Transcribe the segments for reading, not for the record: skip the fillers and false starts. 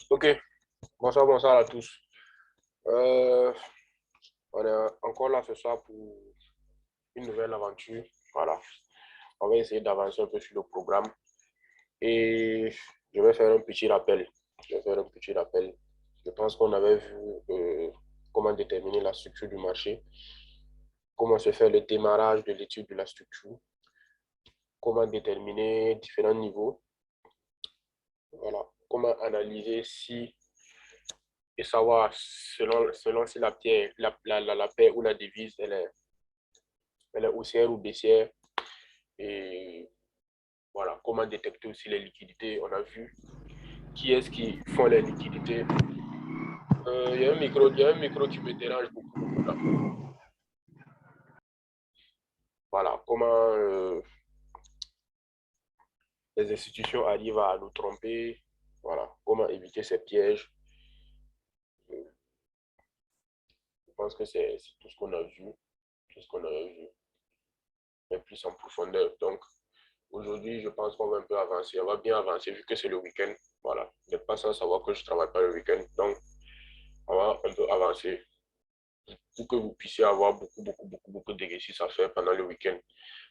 Ok, bonsoir à tous. Euh, on est encore là ce soir pour une nouvelle aventure. Voilà, on va essayer d'avancer un peu sur le programme et je vais faire un petit rappel. Je vais faire un petit rappel. Je pense qu'on avait vu comment déterminer la structure du marché, comment se fait le démarrage de l'étude de la structure, comment déterminer différents niveaux, voilà, comment analyser si et savoir selon si la pierre, la paire ou la devise, elle est haussière ou baissière. Et voilà, comment détecter aussi les liquidités. On a vu qui est-ce qui font les liquidités. Il y a un micro qui me dérange beaucoup là. Voilà, comment les institutions arrivent à nous tromper. Voilà, comment éviter ces pièges. Je pense que c'est tout ce qu'on a vu, tout ce qu'on a vu, mais plus en profondeur. Donc, aujourd'hui, je pense qu'on va un peu avancer. On va bien avancer vu que c'est le week-end. Voilà, vous n'êtes pas sans savoir que je ne travaille pas le week-end. Donc, on va un peu avancer pour que vous puissiez avoir beaucoup d'exercices à faire pendant le week-end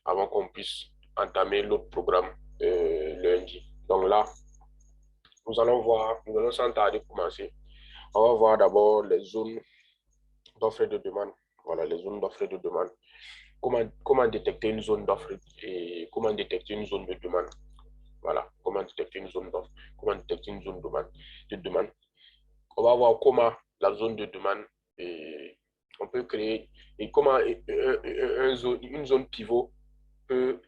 avant qu'on puisse entamer l'autre programme lundi. Donc là, nous allons sans tarder commencer. On va voir d'abord les zones d'offre et de demande. Voilà, les zones d'offre et de demande. Comment détecter une zone d'offre et comment détecter une zone de demande. Voilà, comment détecter une zone d'offre, comment détecter une zone de demande. On va voir comment la zone de demande, et on peut créer, et comment une zone pivot peut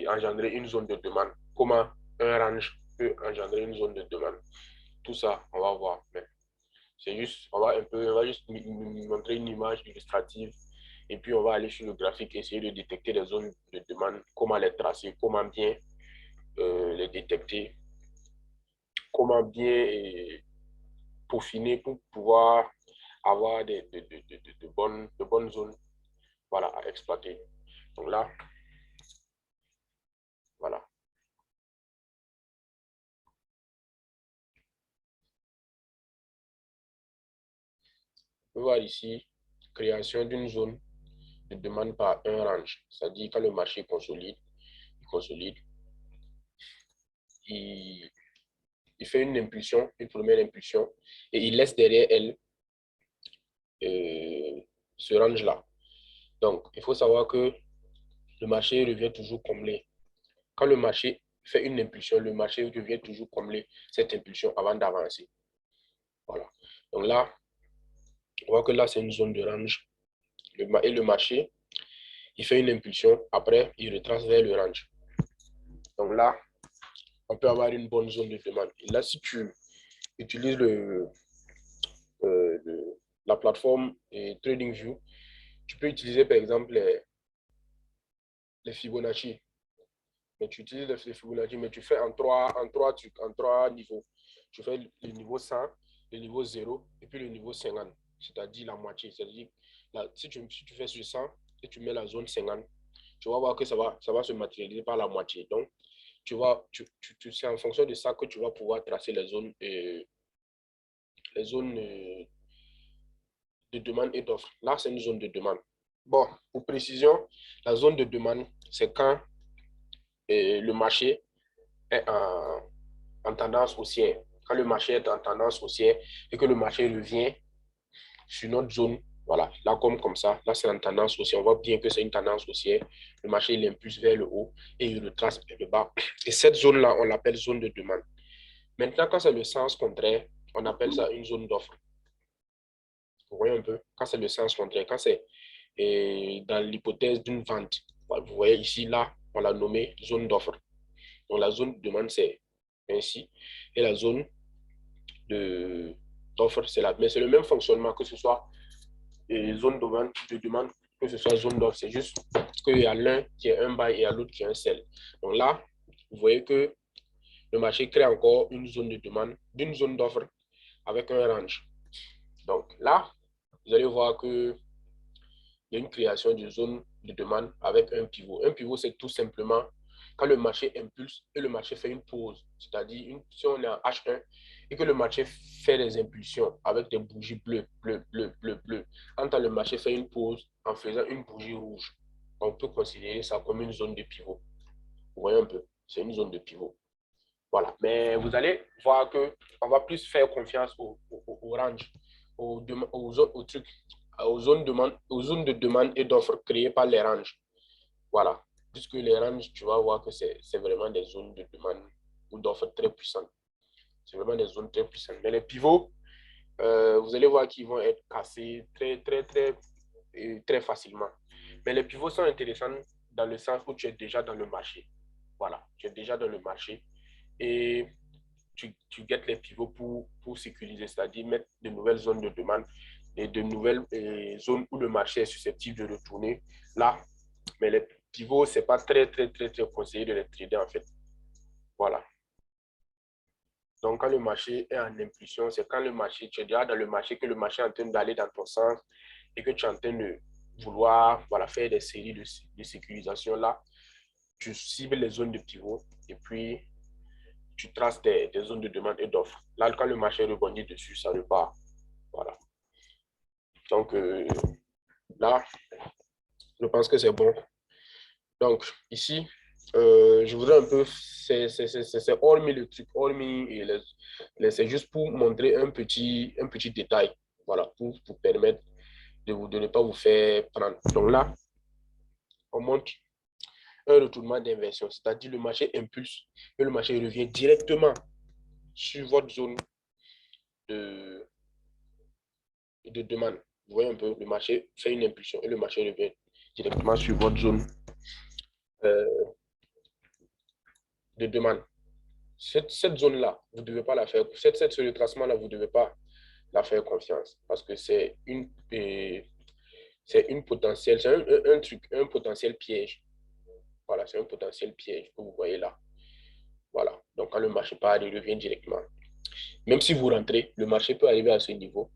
engendrer une zone de demande, comment un range peut engendrer une zone de demande. Tout ça, on va voir. Mais c'est juste, on va juste montrer une image illustrative et puis on va aller sur le graphique, essayer de détecter les zones de demande, comment les tracer, comment bien les détecter, comment bien peaufiner pour pouvoir avoir de bonnes zones, voilà, à exploiter. Donc là, voilà. On peut voir ici, création d'une zone de demande par un range. C'est-à-dire quand le marché consolide, il, il fait une impulsion, une première impulsion, et il laisse derrière elle ce range-là. Donc, il faut savoir que le marché revient toujours combler. Quand le marché fait une impulsion, le marché revient toujours combler cette impulsion avant d'avancer. Voilà. Donc là, on voit que là, c'est une zone de range. Et le marché, il fait une impulsion. Après, il retrace vers le range. Donc là, on peut avoir une bonne zone de demande. Et là, si tu utilises la plateforme TradingView, tu peux utiliser par exemple les Fibonacci. Mais tu utilises les Fibonacci, mais tu fais en trois niveaux. Tu fais le niveau 100, le niveau 0 et puis le niveau 50, c'est-à-dire la moitié. C'est-à-dire, si tu fais sur 100 et tu mets la zone 50, tu vas voir que ça va se matérialiser par la moitié. Donc, c'est en fonction de ça que tu vas pouvoir tracer les zones de demande et d'offre. Là, c'est une zone de demande. Bon, pour précision, la zone de demande, c'est quand le marché est en tendance haussière. Quand le marché est en tendance haussière et que le marché revient sur notre zone, voilà, là comme ça, là c'est en tendance haussière. On voit bien que c'est une tendance haussière. Le marché il impulse vers le haut et il retrace vers le bas. Et cette zone-là, on l'appelle zone de demande. Maintenant, quand c'est le sens contraire, on appelle ça une zone d'offre. Vous voyez un peu? Quand c'est le sens contraire, quand c'est dans l'hypothèse d'une vente, vous voyez ici, là, on l'a nommé zone d'offre. Donc la zone de demande, c'est ainsi. Et la zone d'offre, c'est là. Mais c'est le même fonctionnement, que ce soit zone de demande, que ce soit zone d'offre. C'est juste qu'il y a l'un qui est un buy et à l'autre qui est un sell. Donc là, vous voyez que le marché crée encore une zone de demande d'une zone d'offre avec un range. Donc là, vous allez voir qu'il y a une création d'une zone de demande avec un pivot. Un pivot, c'est tout simplement quand le marché impulse et le marché fait une pause, c'est-à-dire si on est en H1 et que le marché fait des impulsions avec des bougies bleues, bleues, bleues, bleues, bleues, quand le marché fait une pause en faisant une bougie rouge, on peut considérer ça comme une zone de pivot. Vous voyez un peu, c'est une zone de pivot. Voilà. Mais vous allez voir qu'on va plus faire confiance au range, aux trucs, aux zones de demande et d'offres créées par les ranges. Voilà. Puisque les ranges, tu vas voir que c'est vraiment des zones de demande ou d'offres très puissantes. C'est vraiment des zones très puissantes. Mais les pivots, vous allez voir qu'ils vont être cassés très facilement. Mais les pivots sont intéressants dans le sens où tu es déjà dans le marché. Voilà, tu es déjà dans le marché et tu guettes les pivots pour sécuriser, c'est-à-dire mettre de nouvelles zones de demande et de nouvelles zones où le marché est susceptible de retourner là. Mais les pivots, ce n'est pas très conseillé de les trader en fait. Voilà. Donc, quand le marché est en impulsion, c'est quand le marché, tu es déjà dans le marché, que le marché est en train d'aller dans ton sens et que tu es en train de vouloir faire des séries de sécurisation là. Tu cibles les zones de pivot et puis tu traces des zones de demande et d'offre. Là, quand le marché rebondit dessus, ça repart. Voilà. Donc, là, je pense que c'est bon. Donc, ici, je voudrais un peu, c'est hormis le truc, hormis, c'est juste pour montrer un petit détail, voilà, pour vous permettre de ne pas vous faire prendre. Donc là, on montre un retournement d'inversion, c'est-à-dire le marché impulse et le marché revient directement sur votre zone de, demande. Vous voyez un peu, le marché fait une impulsion et le marché revient directement sur votre zone euh, de demande. Cette zone-là, vous ne devez pas la faire, ce retracement-là, vous ne devez pas la faire confiance parce que c'est une potentielle, c'est un truc, un potentiel piège. Voilà, c'est un potentiel piège que vous voyez là. Voilà. Donc, quand le marché part, il revient directement. Même si vous rentrez, le marché peut arriver à ce niveau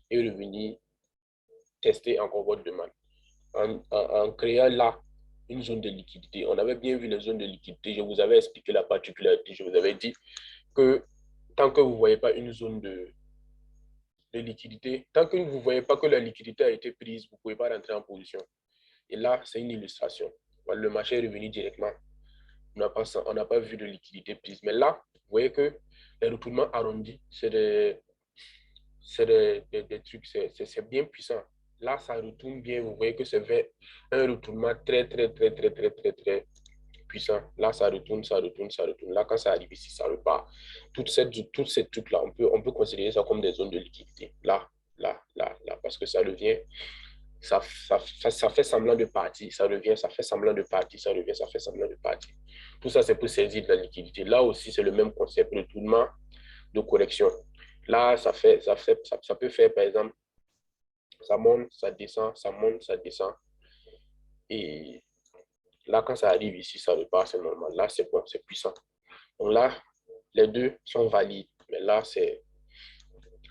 et revenir tester encore votre demande. En créant là une zone de liquidité. On avait bien vu les zones de liquidité. Je vous avais expliqué la particularité. Je vous avais dit que tant que vous ne voyez pas une zone de liquidité, tant que vous ne voyez pas que la liquidité a été prise, vous ne pouvez pas rentrer en position. Et là, c'est une illustration. Le marché est revenu directement. On n'a pas vu de liquidité prise. Mais là, vous voyez que les retournements arrondis, c'est des trucs, c'est bien puissant. Là, ça retourne bien. Vous voyez que c'est un retournement très puissant. Là, ça retourne, ça retourne, ça retourne. Là, quand ça arrive ici, ça repart. Toutes ces trucs-là, on peut considérer ça comme des zones de liquidité. Là, parce que ça revient, ça fait semblant de partir, ça revient, ça fait semblant de partir, ça revient, ça fait semblant de partir. Tout ça, c'est pour saisir de la liquidité. Là aussi, c'est le même concept, retournement de correction. Là, ça peut faire, par exemple, ça monte, ça descend, ça monte, ça descend. Et là, quand ça arrive ici, ça repart, c'est normal. Là, c'est bon, c'est puissant. Donc là, les deux sont valides. Mais là, c'est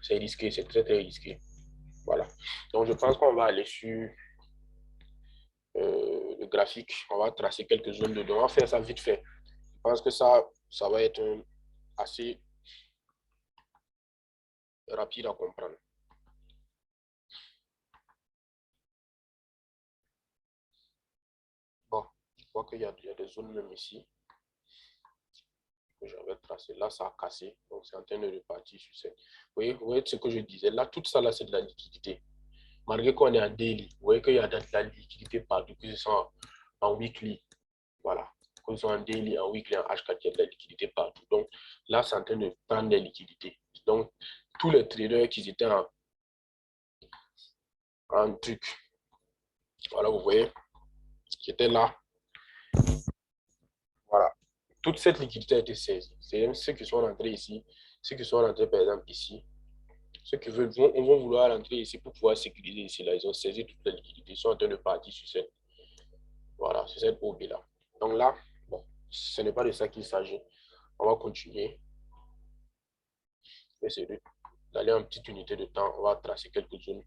risqué, c'est très risqué. Voilà. Donc, je pense qu'on va aller sur le graphique. On va tracer quelques zones dedans. On va faire ça vite fait. Je pense que ça va être assez rapide à comprendre. Bon, je vois qu'il y a des zones même ici que j'avais tracé. Là, ça a cassé. Donc, c'est en train de repartir sur cette. Vous voyez ce que je disais. Là, tout ça, là, c'est de la liquidité. Malgré qu'on est en daily, vous voyez qu'il y a de la liquidité partout, que ce soit en weekly. Voilà. Que ce soit en daily, en weekly, en H4, il y a de la liquidité partout. Donc, là, c'est en train de prendre des liquidités. Donc, tous les traders qui étaient en truc, voilà, vous voyez, qui étaient là, voilà. Toute cette liquidité a été saisie. C'est ceux qui sont rentrés ici, ceux qui sont rentrés, par exemple, ici. Ceux qui vont vouloir rentrer ici pour pouvoir sécuriser ici. Là, ils ont saisi toute la liquidité. Ils sont en train de partir sur cette, voilà, sur cette OB là. Donc là, bon, ce n'est pas de ça qu'il s'agit. On va continuer. Essayer d'aller en petite unité de temps. On va tracer quelques zones.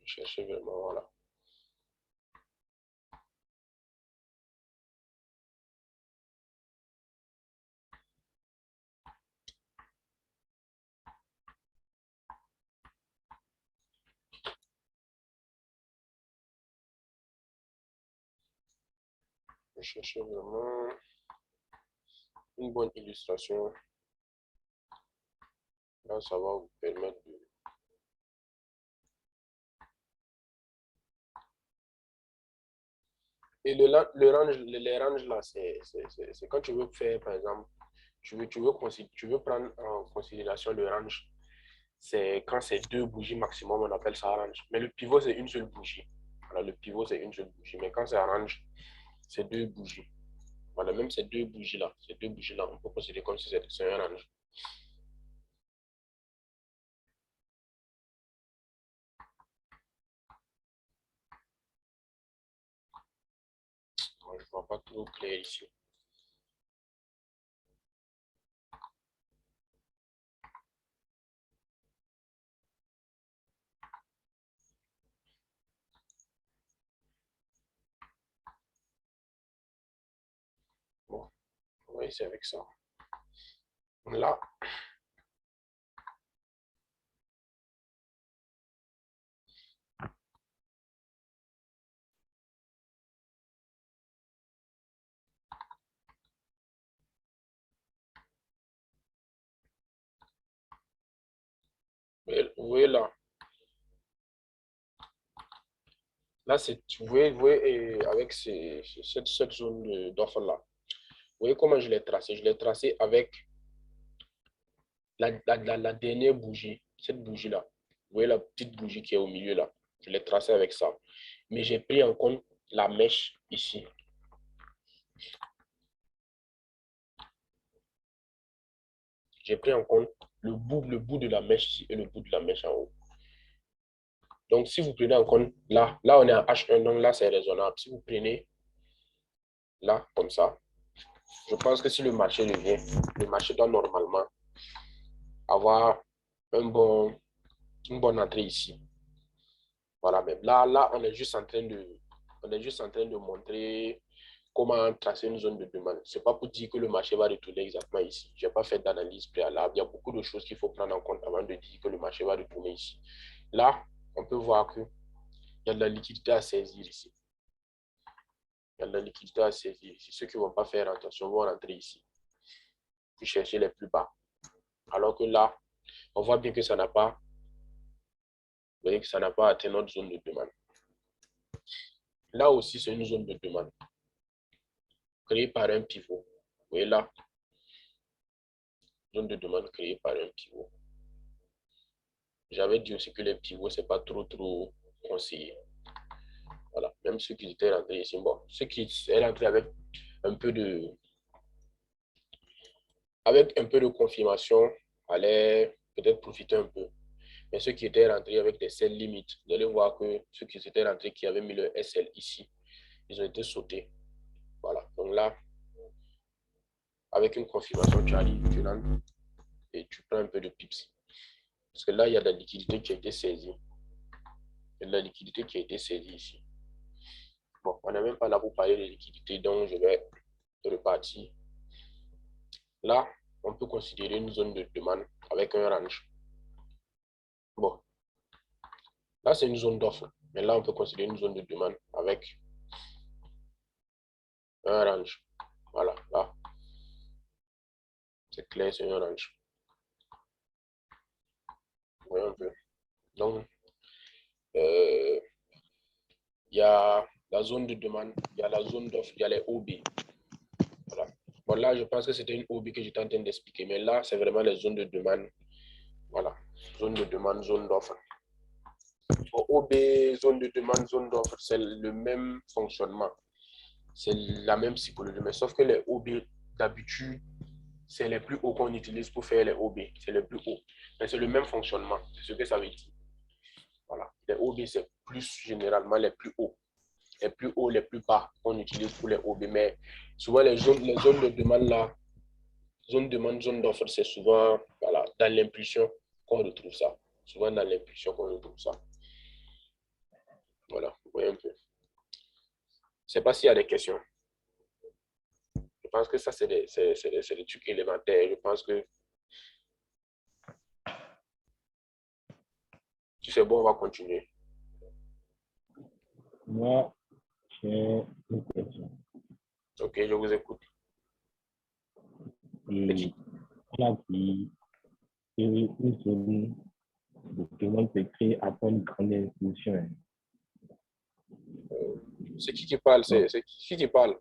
Cherchez vraiment, voilà. Cherchez vraiment une bonne illustration. Là, ça va vous permettre de... Et les ranges là, c'est quand tu veux faire, par exemple, tu veux prendre en considération le range, c'est quand c'est deux bougies maximum, on appelle ça range. Mais le pivot, c'est une seule bougie. Voilà, le pivot, c'est une seule bougie. Mais quand c'est range, c'est deux bougies. Voilà, même ces deux bougies-là, on peut considérer comme si c'est un range. Moi, je ne vois pas trop clair ici. Bon, on va essayer avec ça. Là, vous voyez là, là, vous voyez avec cette zone d'offre-là, vous voyez comment je l'ai tracé? Je l'ai tracé avec la dernière bougie, cette bougie-là. Vous voyez la petite bougie qui est au milieu là. Je l'ai tracé avec ça. Mais j'ai pris en compte la mèche ici. J'ai pris en compte le bout de la mèche ici et le bout de la mèche en haut. Donc, si vous prenez en compte là on est en H1, donc là, c'est raisonnable. Si vous prenez là, comme ça, je pense que si le marché revient, le marché doit normalement avoir une bonne entrée ici. Voilà, mais là, on est juste en train de montrer comment tracer une zone de demande. Ce n'est pas pour dire que le marché va retourner exactement ici. Je n'ai pas fait d'analyse préalable. Il y a beaucoup de choses qu'il faut prendre en compte avant de dire que le marché va retourner ici. Là, on peut voir qu'il y a de la liquidité à saisir ici. Il y a de la liquidité à saisir ici. Ceux qui ne vont pas faire attention vont rentrer ici, puis chercher les plus bas. Alors que là, on voit bien que ça n'a pas, vous voyez que ça n'a pas atteint notre zone de demande. Là aussi, c'est une zone de demande créée par un pivot. Vous voyez là, zone de demande créée par un pivot. J'avais dit aussi que les pivots, ce n'est pas trop conseillé. Voilà. Même ceux qui étaient rentrés ici, bon, ceux qui étaient rentrés un peu de, avec un peu de confirmation allaient peut-être profiter un peu. Mais ceux qui étaient rentrés avec des sell limites, vous allez voir que ceux qui étaient rentrés, qui avaient mis le SL ici, ils ont été sautés. Voilà. Donc là, avec une confirmation, tu arrives, tu rentres et tu prends un peu de pips. Parce que là, il y a de la liquidité qui a été saisie. Il y a de la liquidité qui a été saisie ici. Bon, on n'est même pas là pour parler de liquidité, donc je vais repartir. Là, on peut considérer une zone de demande avec un range. Bon, là, c'est une zone d'offre. Mais là, on peut considérer une zone de demande avec un range. Voilà, là, c'est clair, c'est un range. Voyons un peu. Donc, il y a la zone de demande, il y a la zone d'offre, il y a les OB. Voilà. Bon, là, je pense que c'était une OB que j'étais en train d'expliquer. Mais là, c'est vraiment les zones de demande. Voilà, zone de demande, zone d'offre. OB, zone de demande, zone d'offre, c'est le même fonctionnement. C'est la même psychologie. Mais sauf que les OB, d'habitude, c'est les plus hauts qu'on utilise pour faire les OB. C'est les plus hauts. Mais c'est le même fonctionnement. C'est ce que ça veut dire. Voilà. Les OB, c'est plus généralement les plus hauts. Les plus hauts, les plus bas qu'on utilise pour les OB. Mais souvent, les zones de demande là, zone de demande, zone d'offre, c'est souvent voilà, dans l'impulsion qu'on retrouve ça. Souvent dans l'impulsion qu'on retrouve ça. Voilà, vous voyez un peu. Je ne sais pas s'il y a des questions. Je pense que ça, c'est des trucs élémentaires. Je pense que si c'est bon, on va continuer. Moi, j'ai une question. Ok, je vous écoute. Et on a dit qu'une zone de demande peut créer après une grande impulsion. C'est qui parle? C'est qui parle?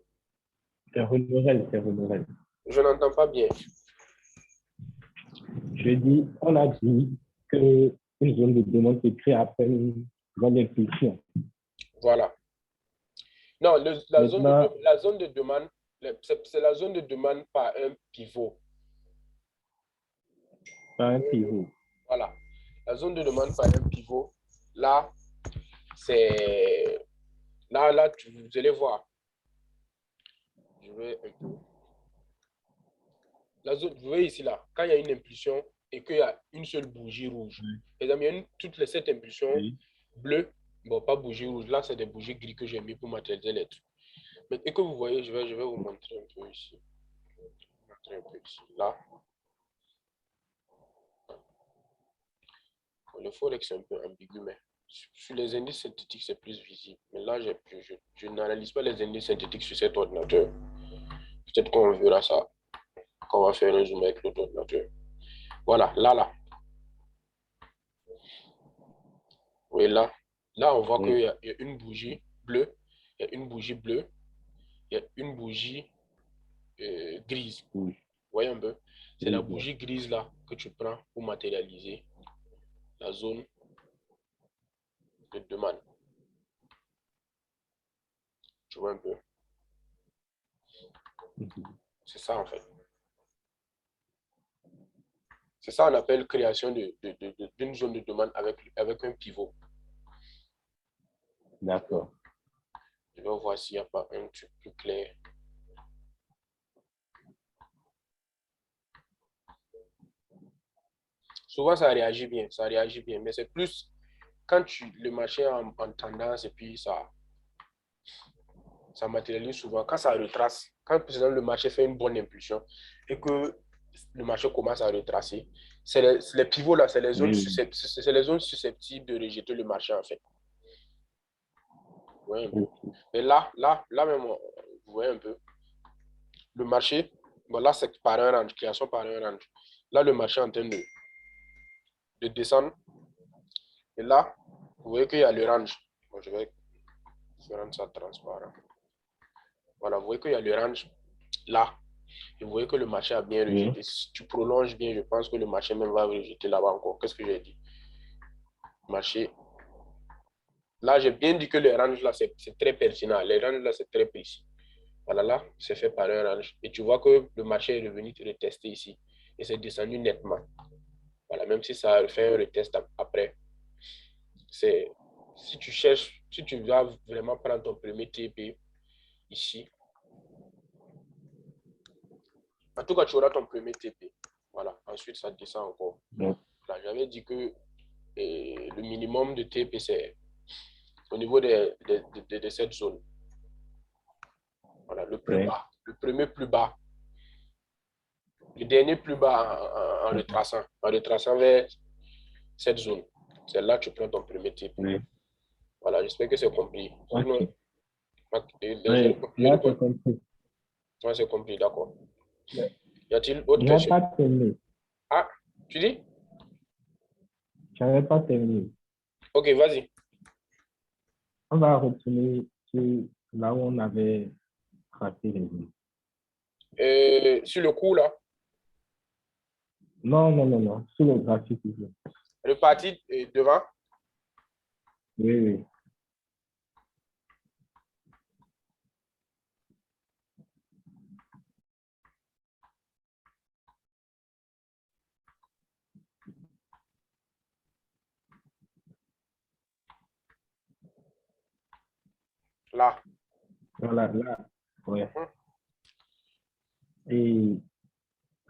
C'est Renorel, c'est Renorel. Je n'entends pas bien. Je dis, on a dit qu'une zone de demande peut créer après une grande impulsion. Voilà. Non, Maintenant, la zone de demande, c'est la zone de demande par un pivot. par un pivot. Voilà. La zone de demande par un pivot, là, c'est... Là, vous allez voir. Je vais un peu... La zone, vous voyez ici, là, quand il y a une impulsion et qu'il y a une seule bougie rouge. Par exemple, il y a toutes les 7 impulsions bleues. Bon, pas bougie rouge. Là, c'est des bougies gris que j'ai mis pour matérialiser les trucs. Mais et que vous voyez, je vais vous montrer un peu ici. Montrer un peu ici. Là. Le forex, c'est un peu ambigu, mais sur les indices synthétiques, c'est plus visible. Mais là, je n'analyse pas les indices synthétiques sur cet ordinateur. Peut-être qu'on verra ça quand on va faire un zoom avec l'autre ordinateur. Voilà, là. Oui, là. Là, on voit qu'il y a une bougie bleue, il y a une bougie bleue, il y a une bougie grise. Vous voyez un peu? C'est la bougie grise là que tu prends pour matérialiser la zone de demande. Tu vois un peu? C'est ça en fait. C'est ça qu'on appelle création d'une zone de demande avec un pivot. D'accord. Je vais voir s'il n'y a pas un truc plus clair. Souvent, ça réagit bien, mais c'est plus quand le marché est en tendance et puis ça matérialise souvent. Quand ça retrace, quand par exemple, le marché fait une bonne impulsion et que le marché commence à retracer, c'est les pivots là, c'est les zones susceptibles de rejeter le marché en fait. Vous voyez un peu. Mais là même, vous voyez un peu, le marché, bon là c'est par un range, création par un range. Là, le marché est en train de descendre. Et là, vous voyez qu'il y a le range. Bon, je vais rendre ça transparent. Voilà, vous voyez qu'il y a le range là. Et vous voyez que le marché a bien rejeté. Si tu prolonges bien, je pense que le marché même va rejeter là-bas encore. Qu'est-ce que j'ai dit? Marché. Là, j'ai bien dit que le range là, c'est très pertinent. Les ranges là, c'est très précis. Voilà, là, c'est fait par un range. Et tu vois que le marché est revenu te retester ici. Et c'est descendu nettement. Voilà, même si ça fait un retest après. C'est, si tu cherches, si tu vas vraiment prendre ton premier TP ici, en tout cas, tu auras ton premier TP. Voilà, ensuite, ça descend encore. Là, j'avais dit que le minimum de TP, c'est au niveau de cette zone. Voilà, le plus bas, le premier plus bas, le dernier plus bas en retraçant vers cette zone. C'est là que tu prends ton premier TP. Voilà, j'espère que c'est compris. Sinon, là, c'est compris. Ouais, c'est compris, d'accord. Y a-t-il autre Je n'ai question? pas terminé. Ah, tu dis? Je n'avais pas terminé. Ok, vas-y. On va retourner sur là où on avait tracé les lignes. Sur le coup, là, Non. Sur le graphique. le parti devant. Oui. Là. Voilà, là. Ouais. Et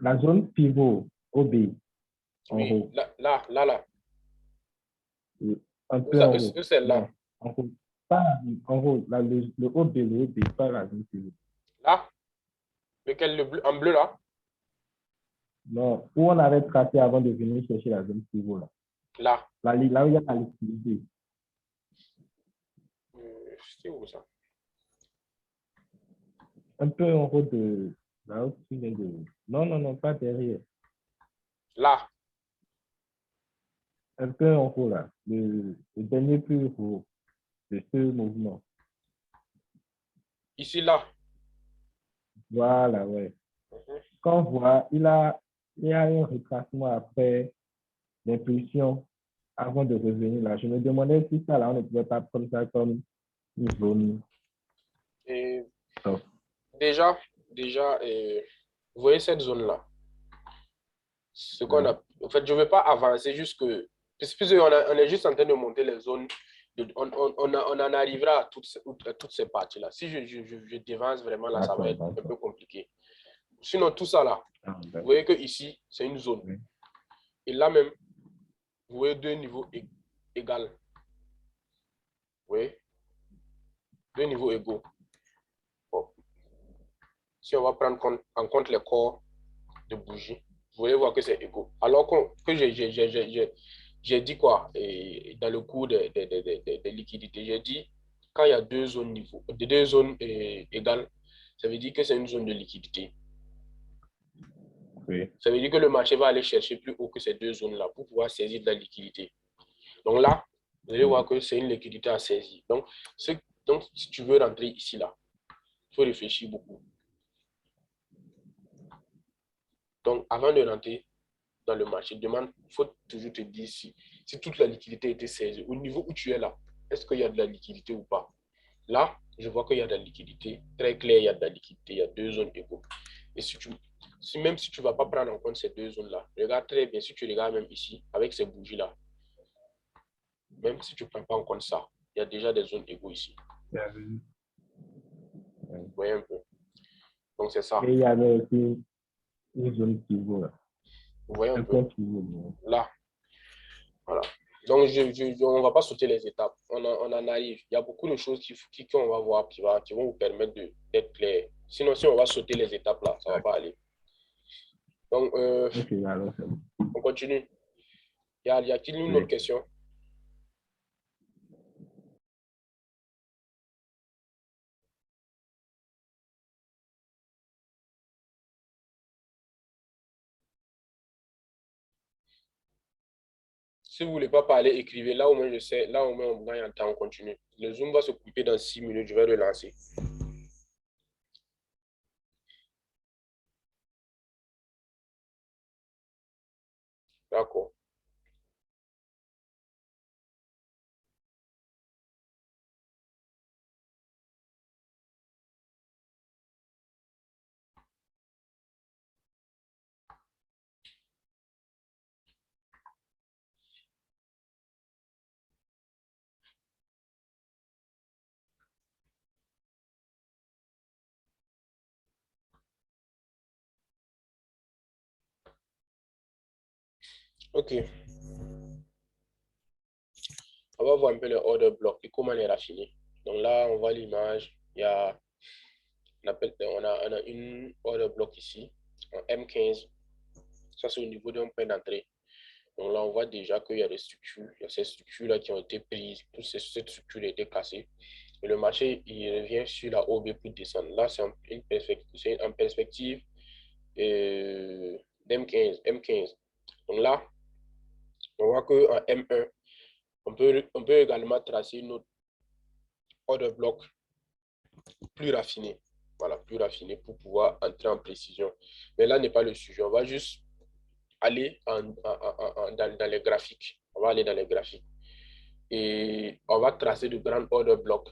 la zone pivot OB en Oui, haut. là. Un peu en haut. Où c'est là? Non, en haut. Pas, en gros, là, le OB, pas la zone civile. Là, lequel, en bleu là? Non, où on avait tracé avant de venir chercher la zone civile. Là. Là où il y a la liquidité. C'est où ça? Un peu en haut de là où tu viens de. Non, pas derrière. Là. Un peu en haut là. Le dernier plus haut de ce mouvement. Ici, là. Voilà, ouais. Mhm. Quand on voit, il y a un retracement après l'impulsion avant de revenir là. Je me demandais si ça là, on ne pouvait pas prendre ça comme une zone. Et Top. déjà, vous voyez cette zone-là? Ce qu'on Ouais. a, en fait, je ne veux pas avancer jusque, on est juste en train de monter les zones. On en arrivera à toutes ces parties-là. Si je dévance vraiment là, ça va D'accord, être un peu d'accord. compliqué. Sinon, tout ça là, Ah, vous d'accord. voyez que ici, c'est une zone. Oui. Et là même, vous voyez deux niveaux égaux. Vous voyez? Deux niveaux égaux. Bon. Si on va prendre en compte les corps de bougie, vous allez voir que c'est égaux. Alors que j'ai dit quoi dans le cours de liquidité, j'ai dit quand il y a deux zones deux zones égales, ça veut dire que c'est une zone de liquidité. Oui. Ça veut dire que le marché va aller chercher plus haut que ces deux zones-là pour pouvoir saisir de la liquidité. Donc là, vous allez voir que c'est une liquidité à saisir. Donc, si tu veux rentrer ici, là, il faut réfléchir beaucoup. Donc, avant de rentrer dans le marché, il faut toujours te dire si toute la liquidité était saisie. Au niveau où tu es là, est-ce qu'il y a de la liquidité ou pas? Là, je vois qu'il y a de la liquidité. Très clair, il y a de la liquidité. Il y a deux zones égaux. Et même si tu ne vas pas prendre en compte ces deux zones-là, regarde très bien, si tu regardes même ici, avec ces bougies-là, même si tu ne prends pas en compte ça, il y a déjà des zones égaux ici. Oui. Vous voyez un peu? Donc, c'est ça. Et il y avait aussi une zone pivot là. Vous voyez un Un peu? point pivot. Là, voilà. Donc, on ne va pas sauter les étapes. On en arrive. Il y a beaucoup de choses qu'on va voir qui vont vous permettre d'être clair. Sinon, si on va sauter les étapes là, ça ne va pas aller. Donc, Ok, alors c'est bon. on continue. Y a-t-il une autre Oui. question? Si vous ne voulez pas parler, écrivez. Là au moins, je sais. Là au moins, on gagne en temps. On continue. Le Zoom va se couper dans 6 minutes. Je vais relancer. D'accord. OK. On va voir un peu le order block et comment les raffiner. Donc là, on voit l'image. On a une order block ici en M15. Ça, c'est au niveau d'un point d'entrée. Donc là, on voit déjà qu'il y a des structures. Il y a ces structures-là qui ont été prises. Cette structure a été cassée. Et le marché, il revient sur la OB pour descendre. Là, c'est en perspective d'M15. Donc là, on voit qu'en M1, on peut également tracer une autre order block plus raffinée. Voilà, plus raffinée pour pouvoir entrer en précision. Mais là n'est pas le sujet. On va juste aller dans les graphiques. On va aller dans les graphiques. Et on va tracer de grands order blocks.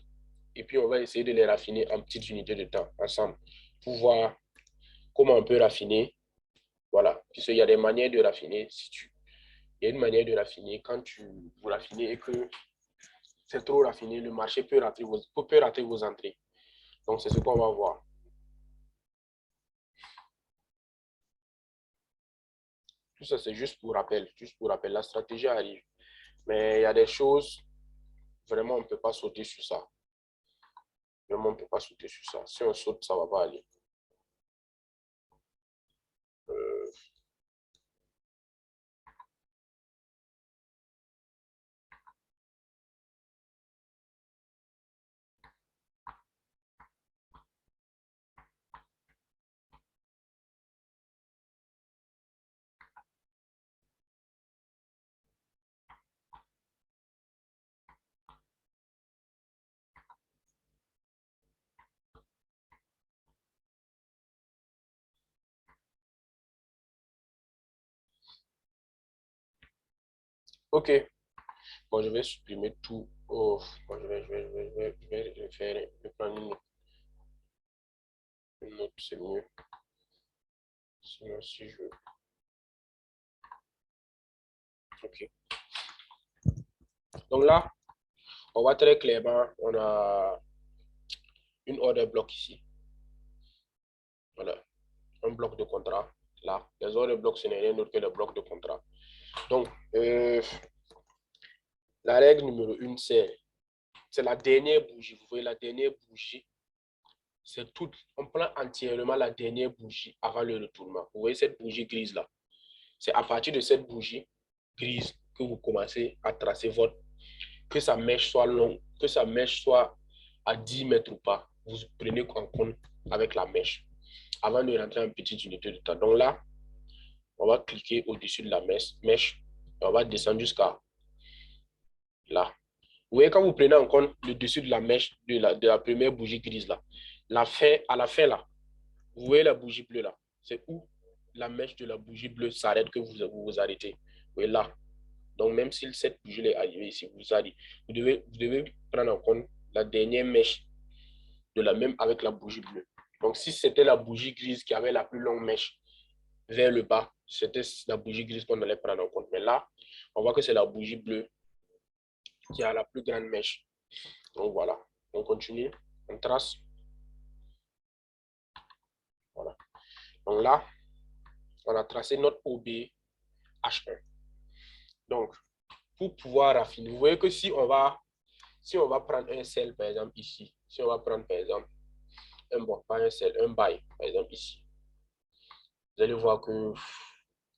Et puis, on va essayer de les raffiner en petites unités de temps ensemble pour voir comment on peut raffiner. Voilà. Puisqu'il y a des manières de raffiner. Il y a une manière de raffiner quand vous raffinez et que c'est trop raffiné, le marché peut rater vos entrées. Donc, c'est ce qu'on va voir. Tout ça, c'est juste pour rappel. Juste pour rappel. La stratégie arrive. Mais il y a des choses vraiment, on ne peut pas sauter sur ça. Vraiment, on ne peut pas sauter sur ça. Si on saute, ça ne va pas aller. OK. Bon, je vais supprimer tout. Oh, bon, je vais faire, je vais prendre une note, c'est mieux. Sinon, si je... OK. Donc là, on voit très clairement, on a une order bloc ici. Voilà, un bloc de contrat. Là, les order blocs, ce n'est rien d'autre que les blocs de contrat. Donc, la règle numéro 1, c'est la dernière bougie. Vous voyez la dernière bougie, c'est tout. On prend entièrement la dernière bougie avant le retournement. Vous voyez cette bougie grise là. C'est à partir de cette bougie grise que vous commencez à tracer votre, que sa mèche soit longue, que sa mèche soit à 10 mètres ou pas. Vous prenez en compte avec la mèche avant de rentrer en petite unité de temps. Donc là, on va cliquer au-dessus de la mèche et on va descendre jusqu'à là. Vous voyez, quand vous prenez en compte le dessus de la mèche de la première bougie grise là, à la fin là, vous voyez la bougie bleue là, c'est où la mèche de la bougie bleue s'arrête que vous arrêtez. Vous voyez là. Donc, même si cette bougie est arrivée ici, vous devez prendre en compte la dernière mèche de la même avec la bougie bleue. Donc, si c'était la bougie grise qui avait la plus longue mèche vers le bas, c'était la bougie grise qu'on allait prendre en compte. Mais là, on voit que c'est la bougie bleue qui a la plus grande mèche. Donc, voilà. On continue. On trace. Voilà. Donc là, on a tracé notre OB H1. Donc, pour pouvoir raffiner, vous voyez que si on va prendre un sel, par exemple, ici, si on va prendre, par exemple, pas un sel, un bail, par exemple, ici, vous allez voir que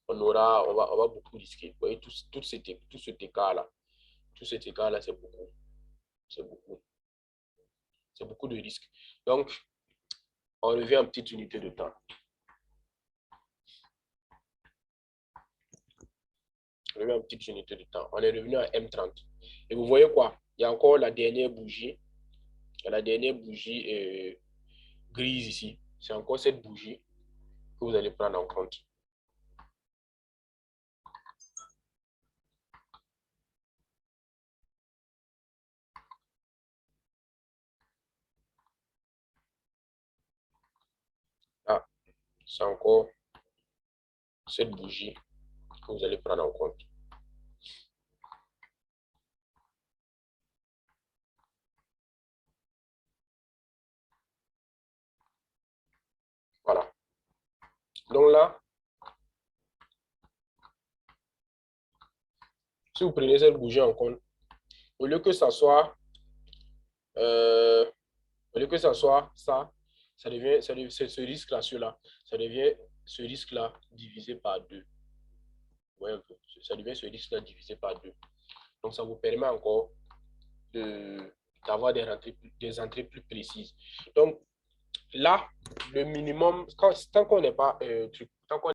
on va beaucoup risquer. Vous voyez, tout cet écart-là, c'est beaucoup. C'est beaucoup. C'est beaucoup de risques. Donc, on revient en petite unité de temps. On revient en petite unité de temps. On est revenu à M30. Et vous voyez quoi? Il y a encore la dernière bougie. La dernière bougie grise ici. C'est encore cette bougie que vous allez prendre en compte. Ah, c'est encore cette bougie que vous allez prendre en compte. Voilà. Donc là, si vous prenez cette bougie en compte, au lieu que ça soit, ça, ça devient ce risque-là, celui-là, ça devient ce risque-là divisé par 2. Ouais, un peu. Ça devient ce risque-là divisé par 2. Donc, ça vous permet encore d'avoir des entrées plus précises. Donc, là, le minimum, tant qu'on n'est pas tant qu'on